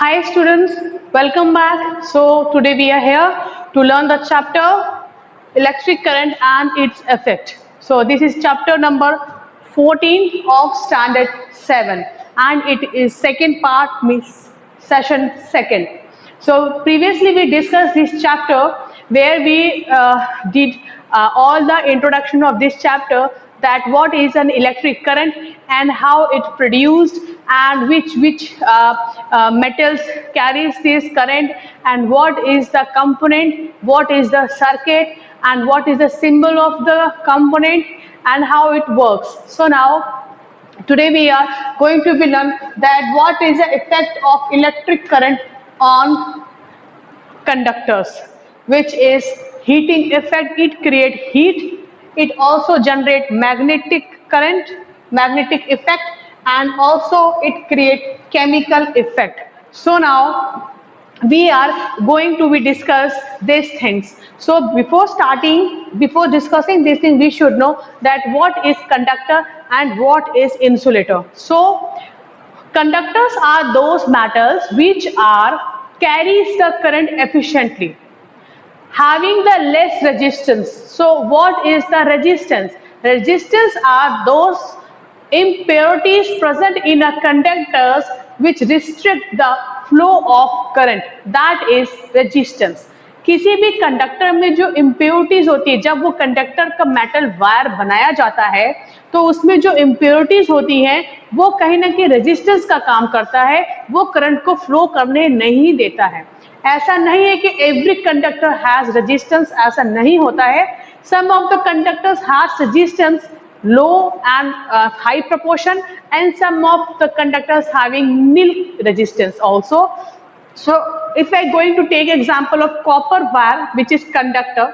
Hi students, welcome back. So today we are here to learn the chapter electric current and its effect. So this is chapter number 14 of standard 7 and it is second part, means session second. So previously we discussed this chapter where we did all the introduction of this chapter, that what is an electric current and how it produced and which metals carries this current and what is the component, what is the circuit and what is the symbol of the component and how it works. So now today we are going to be learn that what is the effect of electric current on conductors, which is heating effect. It create heat, it also generate magnetic current, magnetic effect, and also it create chemical effect. So now we are going to be discuss these things. So before discussing these things, we should know that what is conductor and what is insulator. So conductors are those metals which are carries the current efficiently, having the less resistance. So what is the resistance? Resistance are those impurities present in a conductors which restrict the flow of current. That is resistance. किसी भी conductor में जो impurities होती है, जब वो conductor का metal wire बनाया जाता है तो उसमें जो इम्प्योरिटीज होती हैं वो कहीं ना कहीं रेजिस्टेंस का काम करता है, वो करंट को फ्लो करने नहीं देता है. ऐसा नहीं है कि एवरी कंडक्टर हैज रेजिस्टेंस, ऐसा नहीं होता है. Some of the conductors has resistance low and high proportion and some of the conductors having nil resistance also. So if I going to take example of copper wire, which is conductor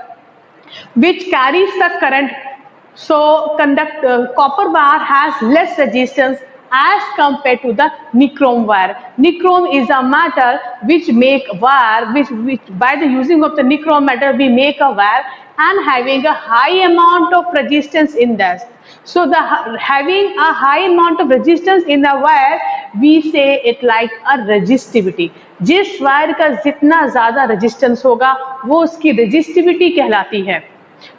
which carries the current. So copper wire has less resistance as compared to the nichrome wire. Nichrome is a metal which make wire, which by the using of the nichrome metal we make a wire and having a high amount of resistance in that. So the having a high amount of resistance in a wire, we say it like a resistivity. जिस wire का जितना ज्यादा resistance होगा वो उसकी resistivity कहलाती है.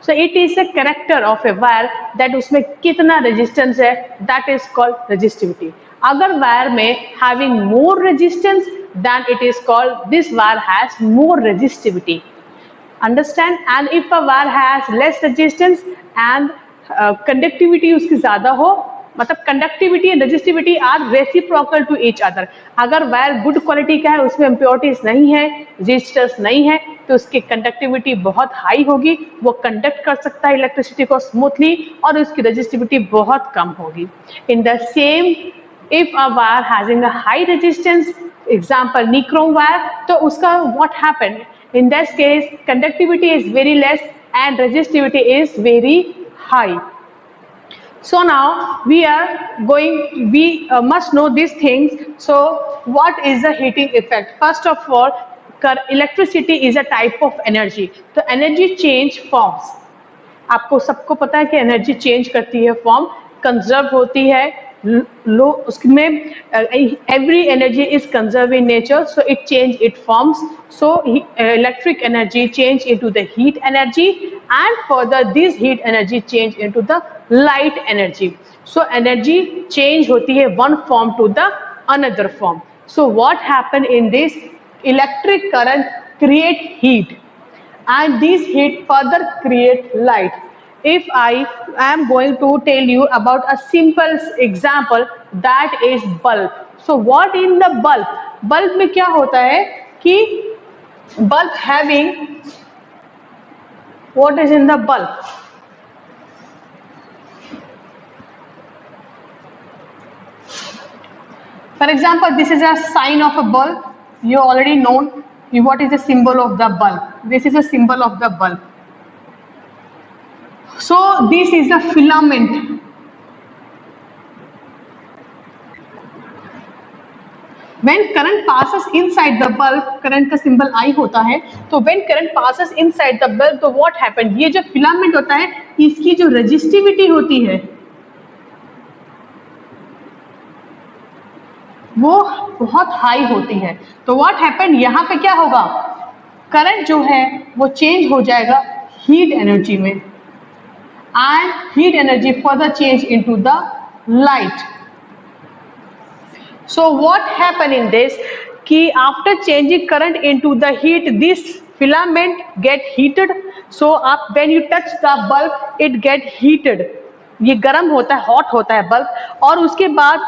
So it is a character of a wire that उसमें कितना रेजिस्टेंस है, that is called resistivity. अगर वायर में having more resistance, then it is called this wire has more resistivity. Understand? And if a wire has less resistance and conductivity उसकी ज्यादा हो, मतलब conductivity and resistivity are reciprocal to each other. अगर wire good quality का है, उसमें impurities नहीं है, रेजिस्टेंस नहीं है, तो उसकी कंडक्टिविटी बहुत हाई होगी, वो कंडक्ट कर सकता है इलेक्ट्रिसिटी को स्मूथली और उसकी रेजिस्टिविटी बहुत कम होगी. In the same if a wire having a high resistance, example nichrome wire, तो उसका what happen in this case, conductivity is very less and resistivity is very high. So now we must know these things. So what is the heating effect? First of all, electricity is a type of energy. तो energy change forms. आपको सबको पता है कि energy change करती है, form conserve होती है, लो उसमें every energy is conserve in nature, so it change it forms. So electric energy change into the heat energy and further this heat energy change into the light energy. So energy change होती है one form to the another form. So what happen in this, electric current create heat and this heat further create light. If I am going to tell you about a simple example, that is bulb. So what in the bulb? Bulb में क्या होता है कि bulb having, what is in the bulb? For example, this is a sign of a bulb. You already know what is the symbol of the bulb. This is a symbol of the bulb. So this is the filament. When current passes inside the bulb, current का symbol I होता है, तो when current passes inside the bulb, तो what happen? ये जो filament होता है, इसकी जो resistivity होती है, वो बहुत हाई होती है। तो व्हाट हैपन, यहाँ पे क्या होगा, करंट जो है वो चेंज हो जाएगा हीट एनर्जी में, and heat energy further change into the light. So what happen in this कि after changing current into the heat, this filament get heated. So up when you touch the bulb it get heated, ये गर्म होता है, hot होता है bulb, और उसके बाद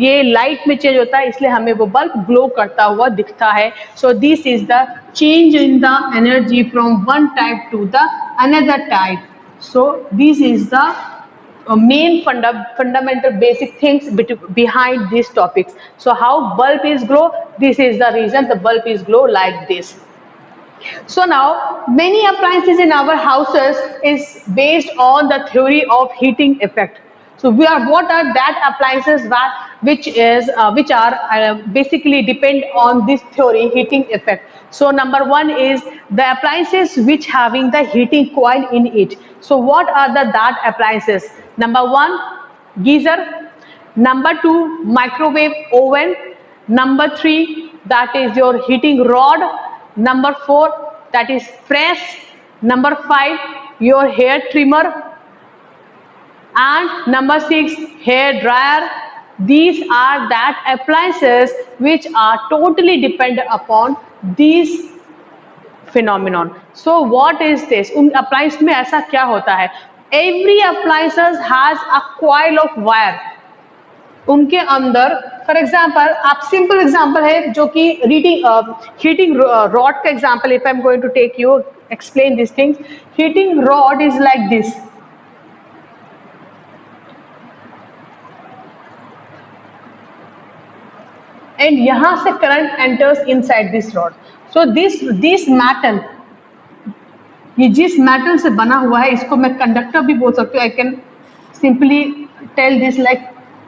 ये लाइट में चेंज होता है, इसलिए हमें वो बल्ब ग्लो करता हुआ दिखता है। So this is the change in the energy from one type two the another type. So this is the main fundamental basic things behind these topics. So how bulb is glow, this is the reason the bulb is glow like this. So now many appliances in our houses is based on the theory of heating effect. So what are that appliances which are basically depend on this theory heating effect. So number one is the appliances which having the heating coil in it. So what are that appliances? Number one, geyser. Number two, microwave oven. Number three, that is your heating rod. Number four, that is press. Number five, your hair trimmer. And number six, hair dryer. These are that appliances which are totally dependent upon these phenomenon. So what is this? उन appliance में ऐसा क्या होता है? Every appliances has a coil of wire. उनके अंदर for example, आप simple example है जो कि हीटिंग रॉड का example, if I am going to take you explain this things, heating rod is like this, and यहां से current enters inside this rod. So this metal, ये जिस metal से बना हुआ है इसको मैं कंडक्टर भी बोल सकती हूँ. I can simply tell this like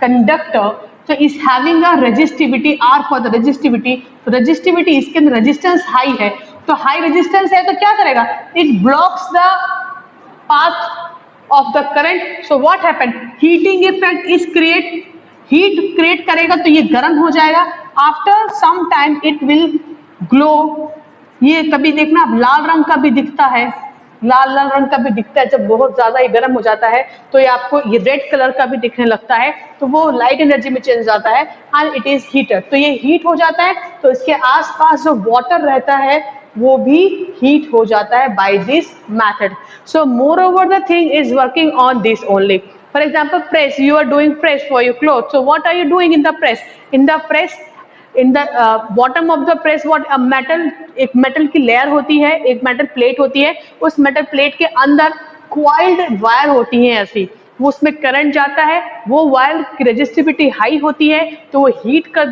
conductor. So is having a resistivity R for the resistivity. तो resistivity इसके अंदर resistance high है, तो high resistance है तो क्या करेगा, it blocks the path of the current. So what happened, heating effect is create, heat create करेगा तो ये गर्म हो जाएगा. After some time it will glow. ये कभी देखना आप लाल रंग का भी दिखता है, लाल रंग का भी दिखता है. जब बहुत ज्यादा ये गर्म हो जाता है तो ये आपको ये रेड कलर का भी दिखने लगता है, तो वो लाइट एनर्जी में चेंज जाता है एंड इट इज हीटर. तो ये हीट हो जाता है तो इसके आसपास जो वाटर रहता है वो भी हीट हो जाता है by this method. So moreover the thing is working on this only. For example press, you are doing press for your cloth. So what are you doing in the press? In the bottom of the press what, metal, एक metal की layer होती है, एक metal plate होती है. उस metal plate के अंदर क्वाइल्ड वायर होती है ऐसी, वो उसमें करंट जाता है, वो वायर की रेजिस्टिविटी हाई होती है तो वो हीट कर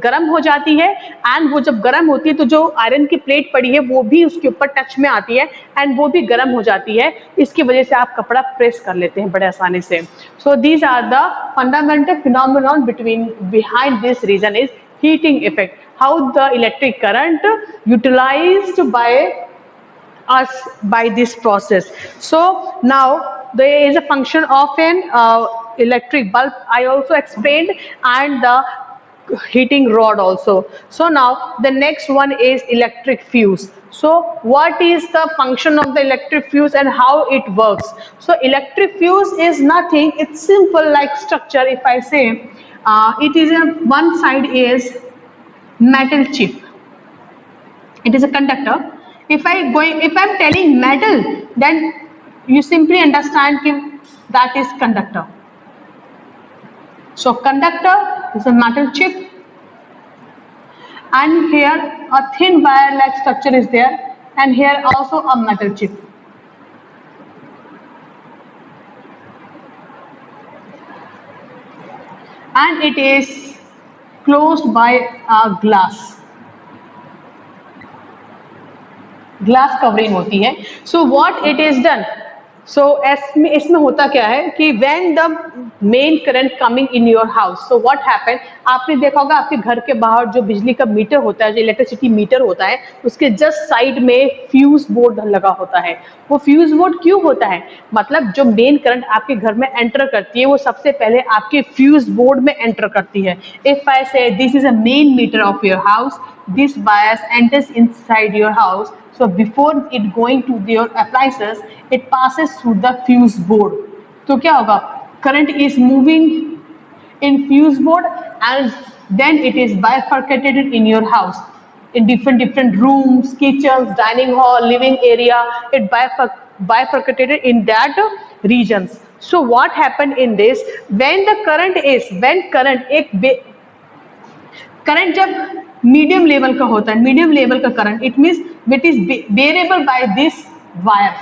गर्म हो जाती है. एंड वो जब गर्म होती है तो जो आयरन की प्लेट पड़ी है वो भी उसके ऊपर टच में आती है एंड वो भी गर्म हो जाती है. इसकी वजह से आप कपड़ा प्रेस कर लेते हैं बड़े आसानी से. So these are the fundamental phenomenon behind this reason is heating effect, how the electric current utilized by us by this process. So now there is a function of an electric bulb I also explained, and the heating rod also. So now the next one is electric fuse. So what is the function of the electric fuse and how it works? So electric fuse is nothing, it's simple like structure. If I say it is one side is metal chip, it is a conductor. If I'm telling metal, then you simply understand that is conductor. So conductor is a metal chip, and here a thin wire like structure is there, and here also a metal chip. And it is closed by a glass covering होती है. So what it is done, सो इसमें होता क्या है कि when the main current coming in your house, so what happen, आपने देखा होगा आपके घर के बाहर जो बिजली का मीटर होता है, जो इलेक्ट्रिसिटी मीटर होता है, उसके जस्ट साइड में फ्यूज बोर्ड लगा होता है। वो फ्यूज बोर्ड क्यों होता है? मतलब जो मेन करंट आपके घर में एंटर करती है वो सबसे पहले आपके फ्यूज बोर्ड में एंटर करती है। If I say this is a main meter of your house, this bias enters inside your house, so before it going to your appliances it passes through the fuse board. तो क्या होगा, current is moving in fuse board and then it is bifurcated in your house in different rooms, kitchens, dining hall, living area. It bifurcated in that regions. So what happened in this, when the current is, when current एक current जब medium level का होता है, medium level का current, it means it is bearable by this wire.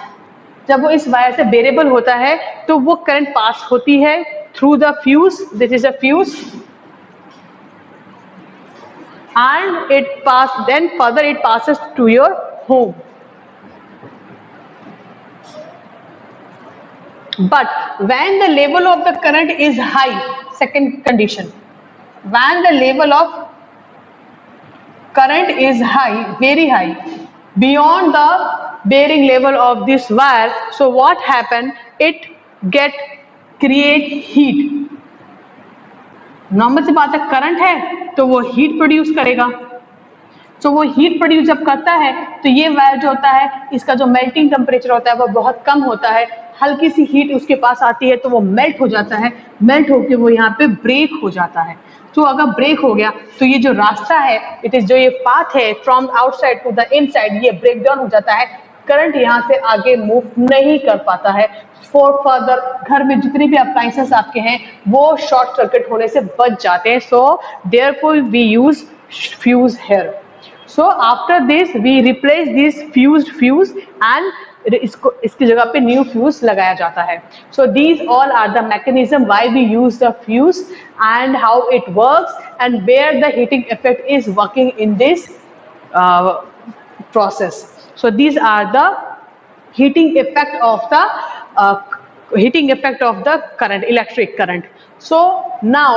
जब वो इस wire से बेरेबल होता है तो वो करंट पास होती है through the fuse, this is a fuse, and it pass, then further it passes to your home. But when the level of the current is high, second condition, when the level of current is high, very high, beyond the bearing level of this wire, so what happen, it get create heat. Normal सी बात है, current है तो वो heat produce करेगा। तो वो heat produce जब करता है तो ये वायर जो होता है इसका जो मेल्टिंग टेम्परेचर होता है वो बहुत कम होता है, हल्की सी हीट उसके पास आती है तो वो मेल्ट हो जाता है, मेल्ट होके वो यहाँ पे ब्रेक हो जाता है। तो अगर ब्रेक हो गया तो ये जो रास्ता है, इट इज जो ये पाथ है from outside to the inside, ये ब्रेक डाउन हो जाता है, करंट यहाँ से आगे मूव नहीं कर पाता है। फॉर फर्दर घर में जितने भी अप्लायंसेस आपके हैं वो शॉर्ट सर्किट होने से बच जाते हैं। So therefore we use fuse here. So after this we replace this fuse and इसकी जगह पे न्यू फ्यूज लगाया जाता है। So these all are the mechanism why we use the fuse and how it works and where the heating effect is working in this process. So these are the heating effect of the current, electric current. So now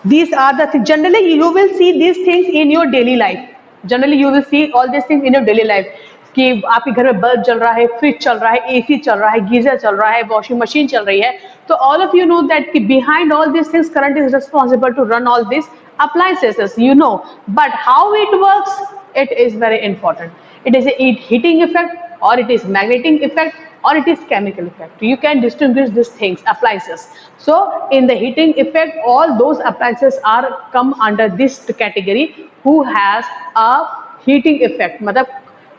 these are the things, generally you will see these things in your daily life, generally you will see all these things in your daily life कि आपके घर में bulb चल रहा है, fridge चल रहा है, एसी चल रहा है, गीजर चल रहा है, वॉशिंग मशीन चल रही है, तो all of you know that behind all these things current is responsible to run all these appliances, you know, but how it works, it is very important. It is a heating effect or it is magnetic effect or it is chemical effect. You can distinguish these things, appliances. So in the heating effect, all those appliances are come under this category who has a heating effect, matlab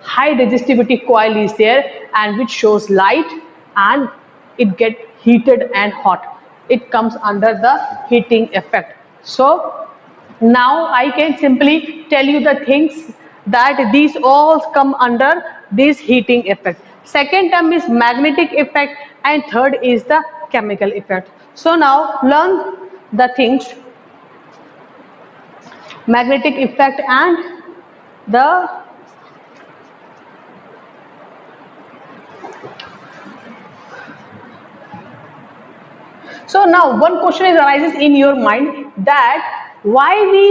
high resistivity coil is there and which shows light and it get heated and hot. It comes under the heating effect. So now I can simply tell you the things that these all come under this heating effect. Second term is magnetic effect and third is the chemical effect. So now learn the things, magnetic effect and the so now one question is arises in your mind that why we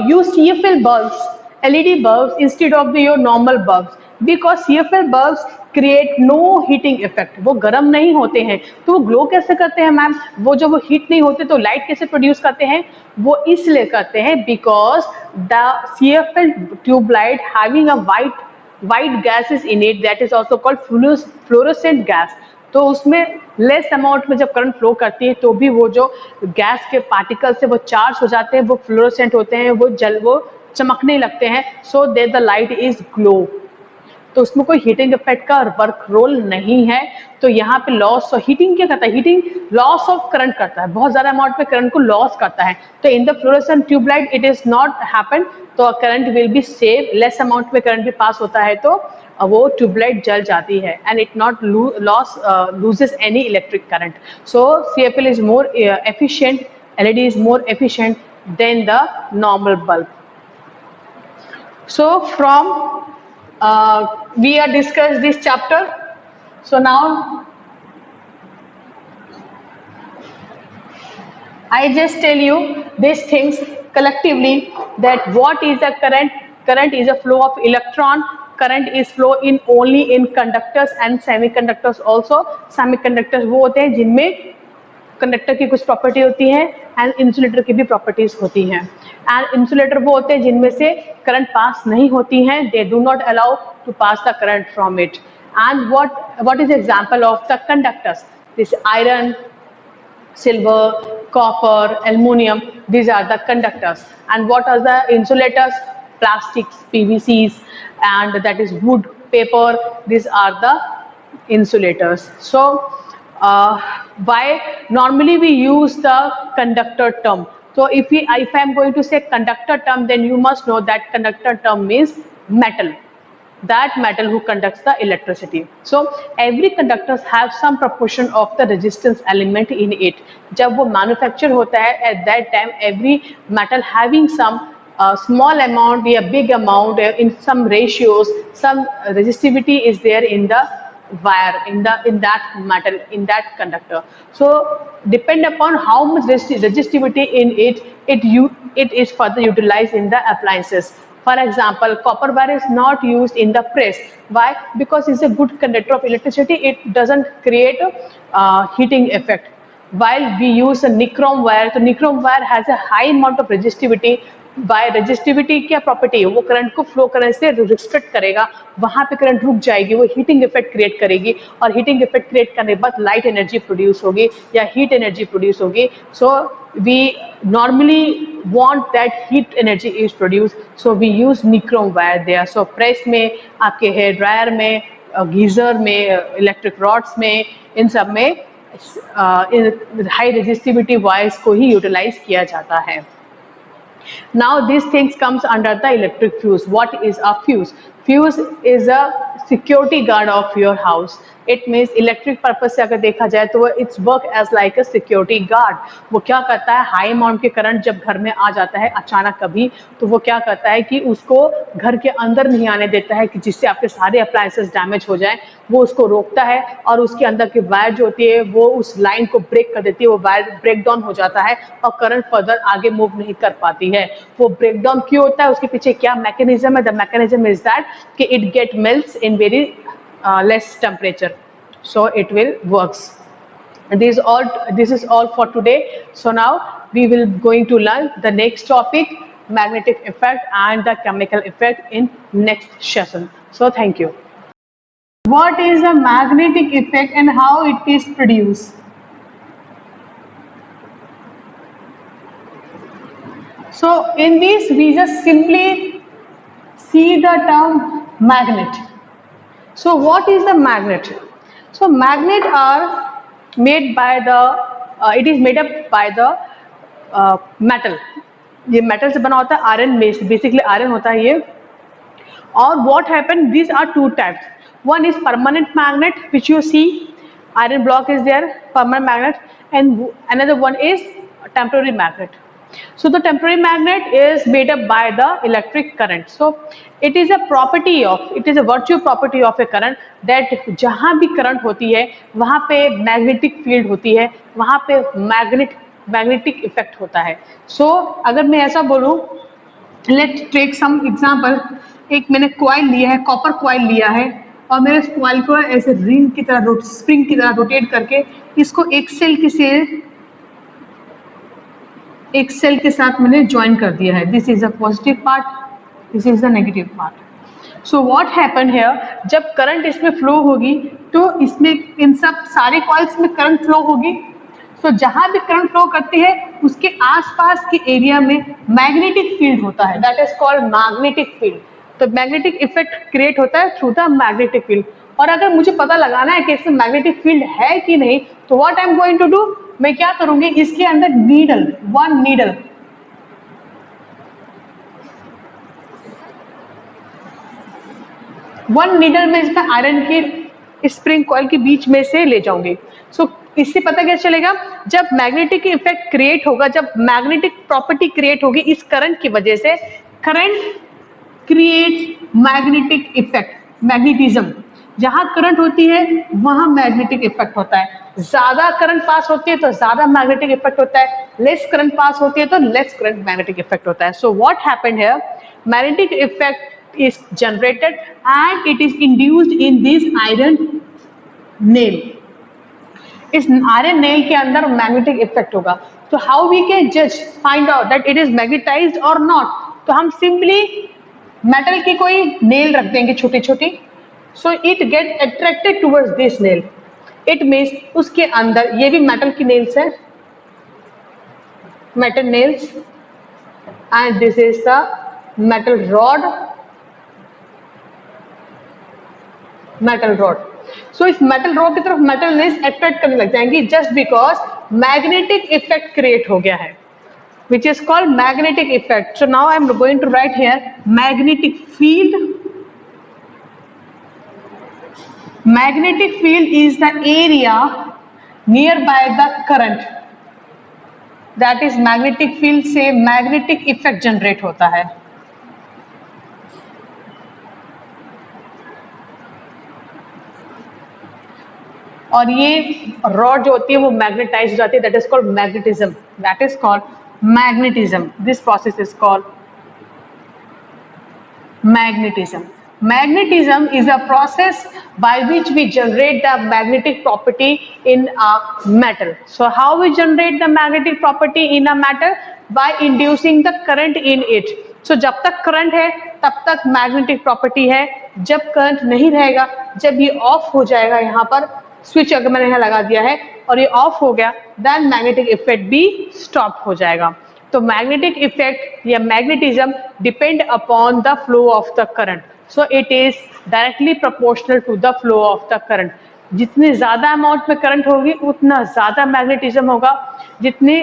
use CFL bulbs, LED bulbs instead of your normal bulbs, because CFL bulbs create no heating effect, वो गर्म नहीं होते हैं तो वो glow कैसे करते हैं मैम, वो जब वो हीट नहीं होते तो लाइट कैसे प्रोड्यूस करते हैं, वो इसलिए करते हैं because the CFL tube light having a white gas is in it, that is also called fluorescent gas. तो उसमें लेस अमाउंट में जब करंट फ्लो करती है तो भी वो जो गैस के पार्टिकल से वो चार्ज हो जाते हैं, वो फ्लोरोसेंट होते हैं, वो चमकने लगते हैं, so that the light is glow. तो उसमें कोई हीटिंग इफेक्ट का वर्क रोल नहीं है। तो यहाँ पे लॉस, हीटिंग क्या करता है, हीटिंग लॉस ऑफ करंट करता है, बहुत ज्यादा अमाउंट में करंट को लॉस करता है। तो in the fluorescent tubelight it is not happen, तो current will be save, less amount में करंट भी पास होता है तो वो ट्यूबलाइट जल जाती है and it not loses any electric current. So CFL is more efficient, LED is more efficient than the normal bulb. So from we are discussed this chapter. So now I just tell you these things collectively, that what is a current? Current is a flow of electron. Current is flow in only in conductors and semiconductors also. Semiconductors वो होते हैं जिनमें conductor की कुछ property होती है and insulator की भी प्रॉपर्टीज होती हैं. एंड इंसुलेटर वो होते हैं जिनमें से करंट पास नहीं होती हैं. They do not allow to pass the current from it. And what is the example of the conductors? This iron, silver, copper, aluminum, these are the conductors. And what are the insulators? Plastics, PVCs, and that is wood, paper, these are the insulators. So why normally we use the conductor term? So if I am going to say conductor term, then you must know that conductor term means metal, that metal who conducts the electricity. So every conductors have some proportion of the resistance element in it. जब वो manufacture होता है, at that time every metal having some small amount or big amount in some ratios, some resistivity is there in the wire, in that metal, in that conductor. So depend upon how much resistivity in it, it is further utilized in the appliances. For example, copper wire is not used in the press. Why? Because it's a good conductor of electricity. It doesn't create a heating effect. While we use a nichrome wire, so nichrome wire has a high amount of resistivity. By resistivity क्या property है? वो current को flow करने से restrict करेगा, वहां पे current रुक जाएगी, वो हीटिंग इफेक्ट क्रिएट करेगी, और हीटिंग इफेक्ट क्रिएट करने के बाद लाइट एनर्जी प्रोड्यूस होगी या हीट एनर्जी प्रोड्यूस होगी. So we normally want that heat energy is produce, so we use nichrome wire there. So press में, आपके हेयर ड्रायर में, गीजर में, इलेक्ट्रिक रॉड्स में, इन सब में हाई रेजिस्टिविटी वायर्स को ही यूटिलाइज किया जाता है. Now these things comes under the electric fuse. What is a fuse? Fuse is a security guard of your house. It means electric purpose से अगर देखा जाए तो वो it's work as like a security guard. वो क्या करता है, हाई अमाउंट के करंट जब घर में आ जाता है अचानक कभी, तो वो क्या करता है कि उसको घर के अंदर नहीं आने देता है, कि जिससे आपके सारे अप्लायंसेस डैमेज हो जाएं. वो उसको रोकता है और उसके अंदर की वायर जो होती है वो उस लाइन को ब्रेक कर देती है. वो वायर ब्रेक डाउन हो जाता है और करंट फर्दर आगे मूव नहीं कर पाती है. वो ब्रेक डाउन क्यों होता है, उसके पीछे क्या मैकेनिज्म है? द मैकेनिज्म इज दैट कि it get melts in very less temperature, so it will works. This is all for today. So now we will going to learn the next topic, magnetic effect and the chemical effect, in next session. So thank you. What is the magnetic effect and how it is produced? So in this we just simply see the term magnet. So what is the magnet? So magnet are made by the it is made up by the metal. ये metal से बना होता है, iron basically iron होता है ये. और what happen? These are two types. One is permanent magnet, which you see iron block is there, permanent magnet, and another one is temporary magnet. So the temporary magnet is made up by the electric current. So it is a virtue property of a current that जहाँ भी current होती है वहाँ पे magnetic field होती है, वहाँ पे magnetic effect होता है. So अगर मैं ऐसा बोलूँ, let's take some example. एक मैंने coil लिया है, copper coil लिया है, और मैंने इस coil को ऐसे रिंग की तरह, स्प्रिंग की तरह रोटेट करके इसको एक सेल के साथ मैंने ज्वाइन कर दिया है. This is a positive part, this is the negative part. So what happen here, जब करंट इसमें फ्लो होगी तो इसमें इन सब सारे कॉइल्स में करंट फ्लो होगी. तो जहां भी करंट फ्लो करती है उसके आसपास के एरिया में मैग्नेटिक फील्ड होता है, that is called magnetic field. तो मैग्नेटिक इफेक्ट क्रिएट होता है थ्रू द मैग्नेटिक फील्ड. और अगर मुझे पता लगाना है कि इसमें मैग्नेटिक फील्ड है कि नहीं, तो what I am going to do, मैं क्या करूंगी, इसके अंदर वन नीडल में इसमें आयरन की स्प्रिंग कॉइल के बीच में से ले जाऊंगी. सो इससे पता क्या चलेगा, जब मैग्नेटिक इफेक्ट क्रिएट होगा, जब मैग्नेटिक प्रॉपर्टी क्रिएट होगी इस करंट की वजह से, current creates magnetic effect, magnetism. जहां करंट होती है वहां मैग्नेटिक इफेक्ट होता है, ज्यादा करंट पास होती है तो ज्यादा मैग्नेटिक इफेक्ट होता है, लेस करंट पास होती है तो लेस करंट मैग्नेटिक इफेक्ट होता है. सो what happened here, magnetic effect is generated and it is induced in this iron nail. इस आयरन नेल के अंदर मैग्नेटिक इफेक्ट होगा. तो हाउ वी कैन जज find out that it is magnetised और not? तो हम सिंपली मेटल की कोई नेल रख देंगे छोटी छोटी. So it get attracted towards this nail. It means उसके अंदर, ये भी मेटल की नेल्स है, metal nails, and this is the metal rod, metal rod. So इस मेटल रॉड की तरफ मेटल नेल्स अट्रैक्ट करने लग जाएंगी just because magnetic effect create हो गया है, which is called magnetic effect. So now I am going to write here magnetic field. Magnetic field is the area nearby the current. That is magnetic field से magnetic effect generate होता है. और ये rod जो होती है वो magnetise हो जाती है. That is called magnetism. That is called magnetism. This process is called magnetism. Magnetism is a process by which we generate the magnetic property in a metal. So how we generate the magnetic property in a metal? By inducing the current in it. So जब तक current है तब तक magnetic property है. जब current नहीं रहेगा, जब ये ऑफ हो जाएगा, यहाँ पर स्विच अगर मैंने यहाँ लगा दिया है और ये ऑफ हो गया, देन मैग्नेटिक इफेक्ट भी स्टॉप हो जाएगा. तो मैग्नेटिक इफेक्ट या magnetism depend upon the flow of the current. So it is directly proportional to the flow of the current. जितनी ज्यादा अमाउंट में करंट होगी उतना ज्यादा मैग्नेटिज्म होगा. जितनी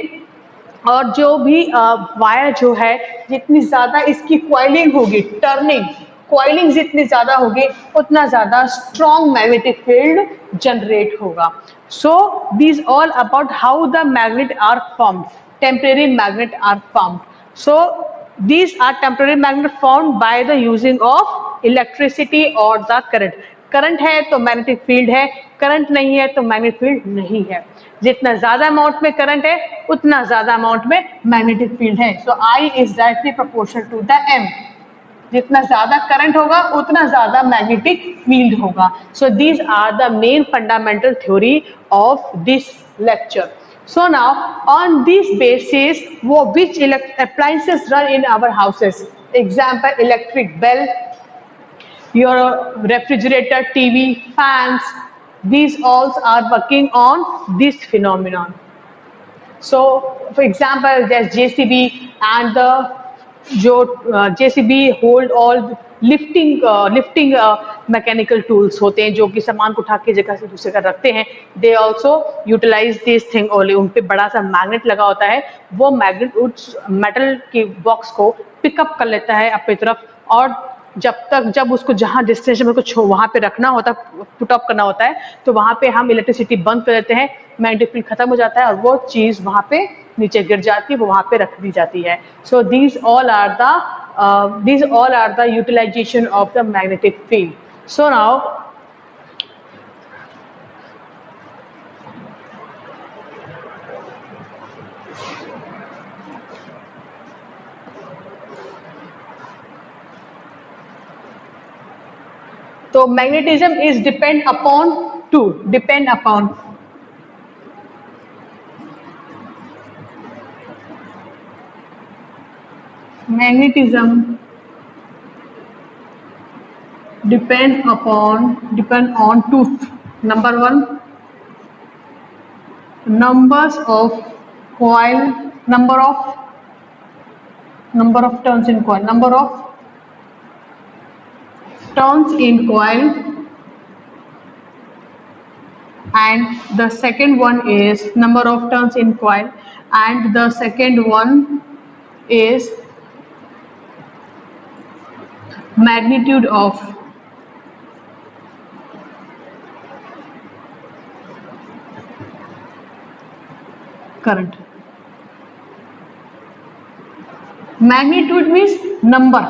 और जो भी वायर जो है, जितनी ज्यादा इसकी क्वाइलिंग होगी, टर्निंग क्वाइलिंग जितनी ज्यादा होगी उतना ज्यादा स्ट्रॉन्ग मैग्नेटिक फील्ड जनरेट होगा. So these all about how the magnet are formed. Temporary magnet are formed. So these are temporary magnet formed by the using of electricity or the current. Current है तो magnetic field है, current नहीं है तो magnetic field नहीं है. जितना ज्यादा अमाउंट में करंट है उतना ज्यादा अमाउंट में मैग्नेटिक फील्ड है. So I is directly proportional to the M. जितना ज्यादा करंट होगा उतना ज्यादा मैग्नेटिक फील्ड होगा. So these are the main fundamental theory of this lecture. So now on this basis, which appliances run in our houses? Example, electric bell, your refrigerator, TV, fans. These all are working on this phenomenon. So for example, there's JCB and the जो JCB hold all lifting mechanical tools होते हैं जो कि सामान को उठा के जगह से दूसरे जगह रखते हैं. They also utilize this thing only. उन पे बड़ा सा मैग्नेट लगा होता है. वो मैग्नेट उस मेटल के बॉक्स को पिकअप कर लेता है अपनी तरफ, और जब उसको जहाँ डेस्टिनेशन में कुछ वहाँ पे रखना होता है, पुट ऑफ करना होता है, तो वहाँ पे हम इलेक्ट्रिसिटी बंद कर देते हैं, मैग्नेटिक फील्ड खत्म हो जाता है और वो चीज़ वहाँ पे नीचे गिर जाती है, वो वहाँ पे रख दी जाती है. सो these all are the utilization of the magnetic field. So now तो magnetism is depend upon magnetism depend on two. Number one, numbers of coil, number of turns in coil, number of turns in coil, and the second one is number of turns in coil, and the second one is magnitude of current. Magnitude means number,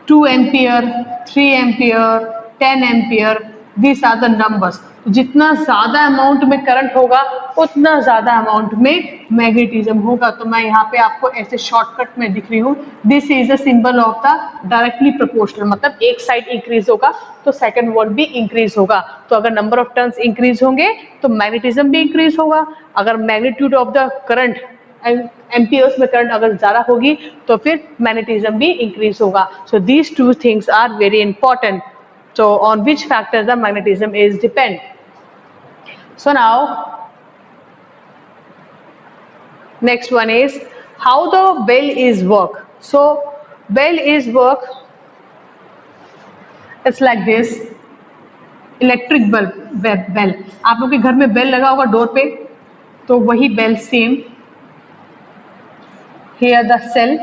2 ampere, 3 ampere, 10 ampere, this are the numbers. जितना ज्यादा amount में current होगा उतना ज्यादा amount में magnetism होगा। तो मैं यहाँ पे आपको ऐसे शॉर्टकट में दिख रही हूँ, this is the symbol of the directly proportional, मतलब एक साइड इंक्रीज होगा तो सेकंड वोल्ट भी इंक्रीज होगा। तो अगर नंबर ऑफ टर्न्स इंक्रीज होंगे तो मैग्नेटिज्म भी इंक्रीज होगा। अगर magnitude of the current amperes में करंट अगर ज्यादा होगी तो फिर मैग्नेटिज्म भी इंक्रीज होगा। So these two things are very important. So on which factor the magnetism is depend. So now next one is how the bell is work. So bell is work, it's like this, electric bell. आप लोग के घर में bell लगा होगा door पे, तो वही bell same. Here the cell,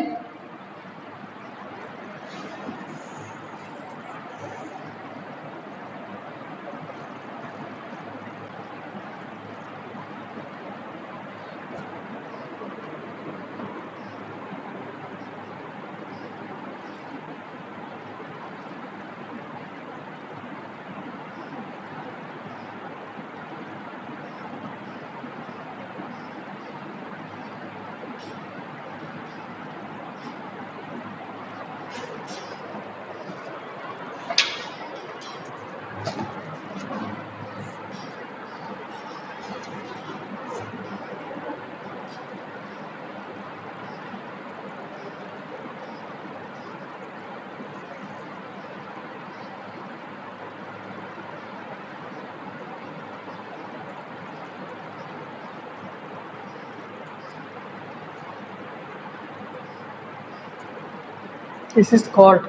this is called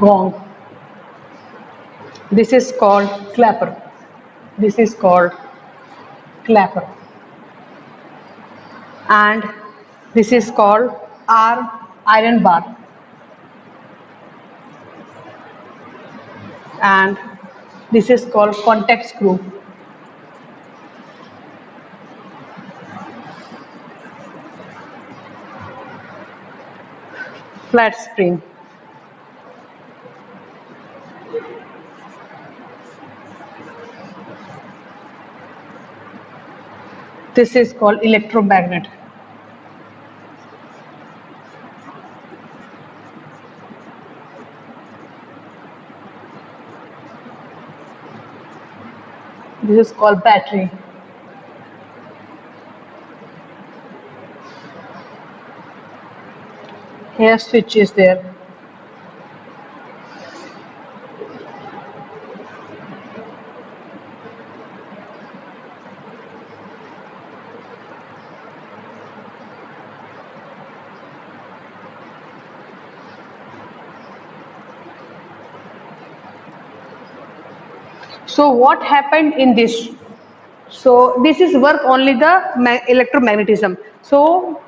gong, this is called clapper, this is called clapper, and this is called iron bar, and this is called contact screw. Flat spring. This is called electromagnet. This is called battery. Here switch is there. So what happened in this? So this is work only the electromagnetism. So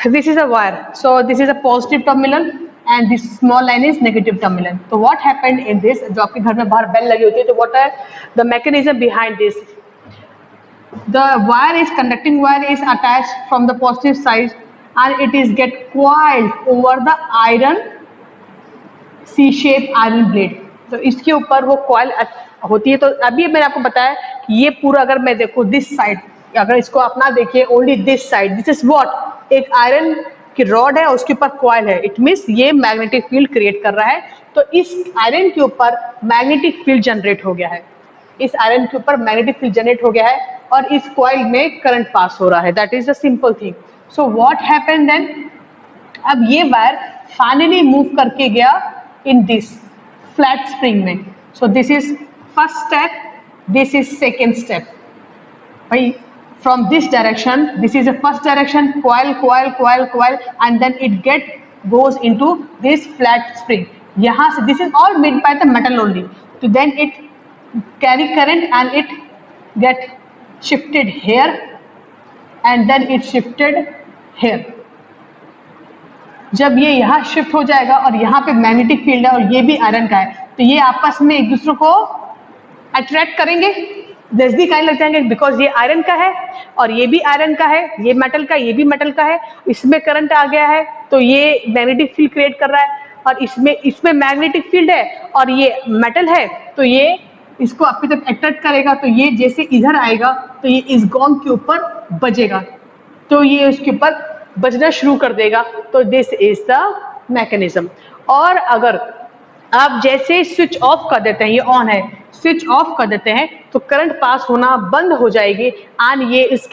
this is a wire. So this is a positive terminal and this small line is negative terminal. So what happened in this? जो आपके घर में बाहर bell लगी होती है, तो what are the mechanism behind this? The wire is conducting wire is attached from the positive side and it is get coiled over the iron C-shaped iron blade. तो इसके ऊपर वो coil होती है। तो अभी मैंने आपको बताया कि ये पूरा अगर मैं देखूँ दिस साइड, अगर इसको अपना देखिए only this side, this is what, एक आयरन की रॉड है और उसके ऊपर कॉइल है, इट मीन्स ये मैग्नेटिक फील्ड क्रिएट कर रहा है। तो इस आयरन के ऊपर मैग्नेटिक फील्ड जनरेट हो गया है, इस आयरन के ऊपर मैग्नेटिक फील्ड जनरेट हो गया है और इस कॉइल में करंट पास हो रहा है। That is the simple thing. So what happened then, अब ये वायर फाइनली मूव करके गया इन दिस फ्लैट स्प्रिंग में। सो this is first step, this is second step. भाई from this direction, this is the first direction, coil, coil, coil, coil, and then it goes into this flat spring. यहाँ से this is all made by the metal only. So then it carry current and it get shifted here, and then it shifted here. जब ये यहाँ shift हो जाएगा और यहाँ पे मैग्नेटिक फील्ड है और ये भी आयरन का है, तो ये आपस में एक दूसरे को अट्रैक्ट करेंगे, नजदीक आने लग जाएंगे, बिकॉज ये आयरन का है और ये भी आयरन का है, ये मेटल का, ये भी मेटल का है, इसमें करंट आ गया है तो ये मैग्नेटिक फील्ड क्रिएट कर रहा है और इसमें इसमें मैग्नेटिक फील्ड है और ये मेटल है, तो ये इसको आपकी तरफ अट्रैक्ट करेगा, तो ये जैसे इधर आएगा तो ये इस गोंग के ऊपर बजेगा, तो ये उसके ऊपर बजना शुरू कर देगा। तो दिस इज द मैकेनिज्म। और अगर आप जैसे स्विच ऑफ कर देते हैं, ये ऑन है, स्विच ऑफ कर देते हैं तो करंट पास होना बंद हो जाएगी एंड ये इस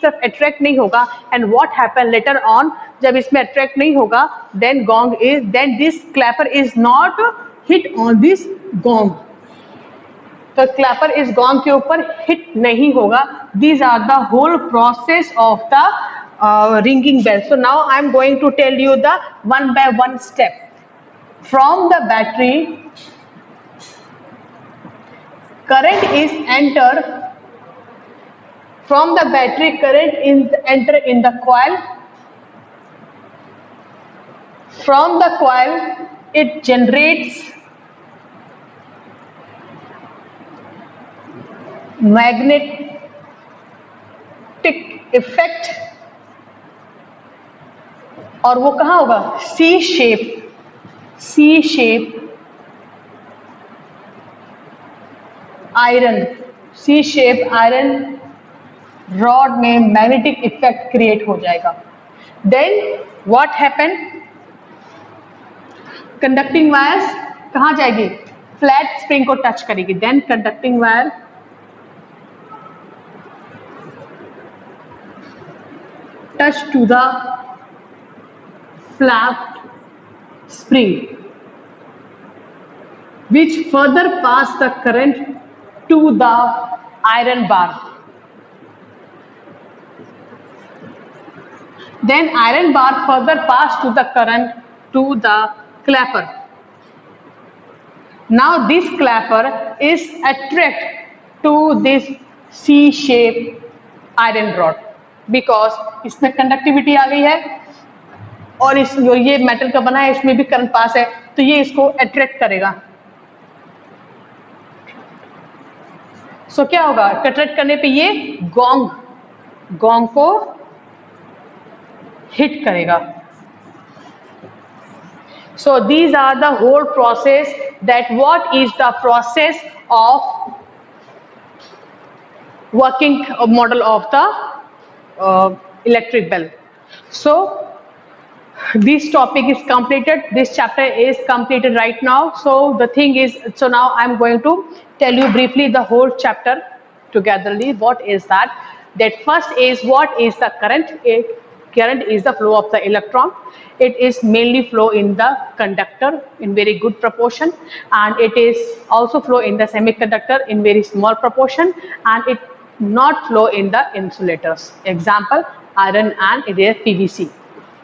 तरफ अट्रैक्ट नहीं होगा। And what happen later on, जब इसमें अट्रैक्ट नहीं होगा then this clapper is not hit on this gong, तो क्लैपर इस गोंग के ऊपर हिट नहीं होगा। These are the whole process of the ringing bell. So now I am going to tell you the one by one step. From the battery, current is entered. From the battery, current is enter in the coil. From the coil, it generates magnetic effect, और वो कहाँ होगा? C shape iron rod में magnetic effect create हो जाएगा। Then what happen, conducting wires कहाँ जाएगी? Flat spring को टच करेगी। Then conducting wire touch to the flat spring, which further pass the current to the iron bar. Then iron bar further pass to the current to the clapper. Now this clapper is attract to this C-shaped iron rod because इसमें conductivity आ गई है और इस जो ये metal का बना है इसमें भी करंट पास है, तो ये इसको अट्रैक्ट करेगा। सो क्या होगा? अट्रैक्ट करने पे ये गोंग को हिट करेगा। So these are the whole process that what is the process of working model of the electric bell. So this topic is completed, this chapter is completed right now. So the thing is, so now I'm going to tell you briefly the whole chapter togetherly. What is that? That first is what is the current? Current is the flow of the electron. It is mainly flow in the conductor in very good proportion, and it is also flow in the semiconductor in very small proportion, and it not flow in the insulators. Example, iron and it is PVC.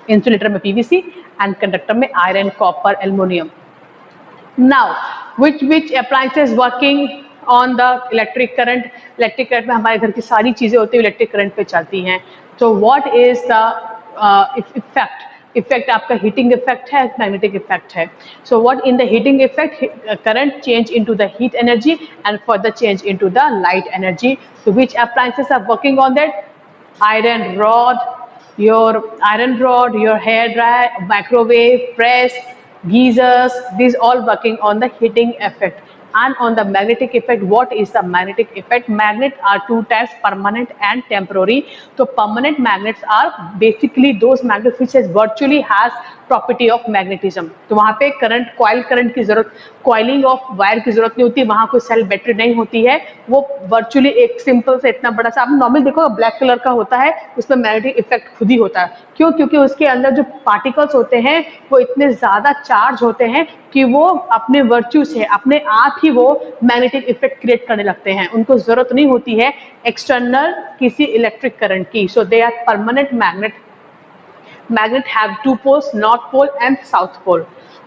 Insulator में PVC and conductor में iron, copper, aluminium. Now which appliances working on the electric current? Electric current में हमारे घर की सारी चीजें होती है इलेक्ट्रिक करंट पे चलती हैं। तो व्हाट इज द इफेक्ट? आपका हीटिंग इफेक्ट है, मैग्नेटिक इफेक्ट है। So what in the heating effect, current change into the heat energy and further change into the light energy. So which appliances are working on that? Iron rod, your hair dryer, microwave, press, geysers, these all working on the heating effect. And on the magnetic effect, what is the magnetic effect? Magnet are two types, permanent and temporary. So permanent magnets are basically those magnets which virtually has property of magnetism. तो वहाँ पे current की जरूरत, coiling of wire की जरूरत नहीं होती, वहाँ कोई सेल बैटरी नहीं होती है, वो वर्चुअली एक सिंपल से इतना बड़ा सा, आप नॉर्मल देखो ब्लैक कलर का होता है, उसमें मैग्नेटिक इफेक्ट खुद ही होता है। क्यों? क्योंकि उसके अंदर जो पार्टिकल्स होते हैं वो इतने ज्यादा चार्ज होते हैं कि वो अपने वर्च्यू से अपने आप ही वो मैग्नेटिक इफेक्ट क्रिएट करने लगते हैं, उनको जरूरत नहीं होती है एक्सटर्नल किसी इलेक्ट्रिक करंट की। So they are permanent magnet. Magnet have two poles, north pole and south pole.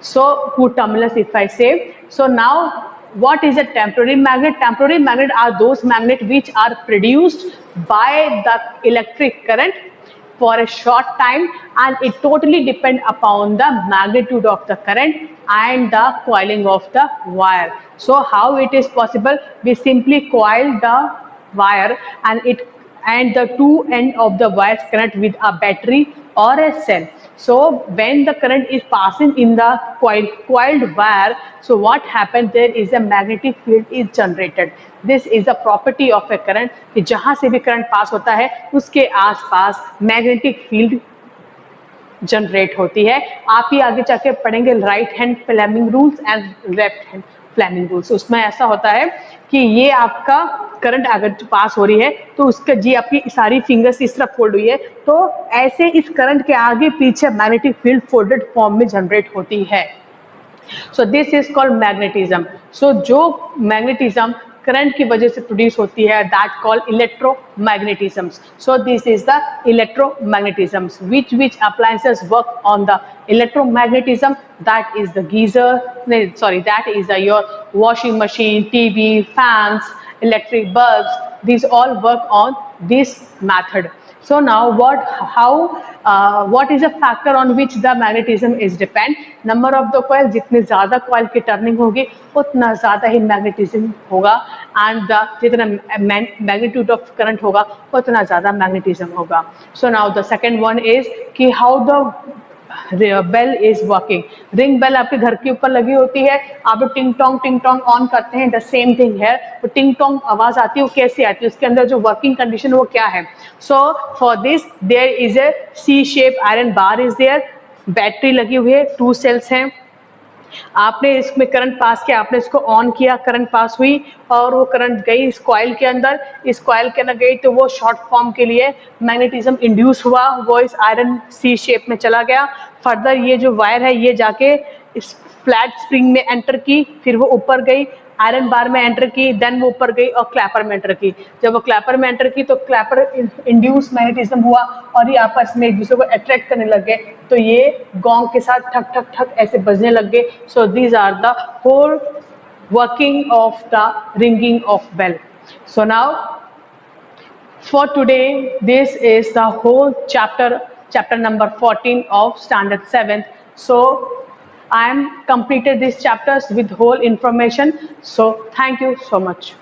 So two terminals if I say. So now what is a temporary magnet? Temporary magnet are those magnets which are produced by the electric current for a short time, and it totally depend upon the magnitude of the current and the coiling of the wire. So how it is possible? We simply coil the wire and the two end of the wires connect with a battery or a cell. So when the current is passing in the coiled wire, so what happens, there is a magnetic field is generated. This is a property of a current कि जहाँ से भी current pass होता है उसके आसपास magnetic field generate होती है. आप ही आगे जाके पढ़ेंगे right hand Fleming rules and left hand Fleming rules. उसमें ऐसा होता है कि ये आपका करंट अगर पास हो रही है तो उसका जी आपकी सारी फिंगर्स इस तरफ फोल्ड हुई है, तो ऐसे इस करंट के आगे पीछे मैग्नेटिक फील्ड फोल्डेड फॉर्म में जनरेट होती है. So this is called magnetism. So जो मैग्नेटिज्म करंट की वजह से प्रोड्यूस होती है, that called electromagnetisms. So this is the electromagnetisms. which appliances work on the electromagnetism? That is the geyser, that is your washing machine, TV, fans, electric bulbs. These all work on this method. So now what is a factor on which the magnetism is depend? Number of the coil. जितने ज़्यादा coil की turning होगी उतना ज़्यादा ही magnetism होगा, and जितना magnitude of current होगा उतना ज़्यादा magnetism होगा. So now the second one is कि how the bell is working. Ring bell आपके घर के ऊपर लगी होती है, आप टिंग टोंग ऑन करते हैं. द सेम थिंग है, तो टिंग टोंग आवाज आती है, वो कैसे आती है, उसके अंदर जो वर्किंग कंडीशन वो क्या है. So for this there is a C shape iron bar is there. Battery लगी हुई है, 2 सेल्स हैं. आपने इसमें करंट पास किया, आपने इसको ऑन किया, करंट पास हुई और वो करंट गई इस कॉइल के अंदर. इस कॉइल के अंदर गई तो वो शॉर्ट फॉर्म के लिए मैग्नेटिज्म इंड्यूस हुआ, वो इस आयरन सी शेप में चला गया. फर्दर ये जो वायर है ये जाके इस फ्लैट स्प्रिंग में एंटर की, फिर वो ऊपर गई, आयरन बार में एंटर की, देन वो ऊपर गई और क्लैपर में एंटर की. जब वो क्लैपर में एंटर की तो क्लैपर इंड्यूस मैग्नेटिज्म हुआ और ये आपस में एक दूसरे को अट्रैक्ट करने लग गए, तो ये गोंग के साथ ठक ठक ठक ऐसे बजने लग गए. So these are the whole working of the ringing of bell. So now for today, this is the whole chapter number 14 of standard 7th. So I am completed these chapters with whole information. So thank you so much.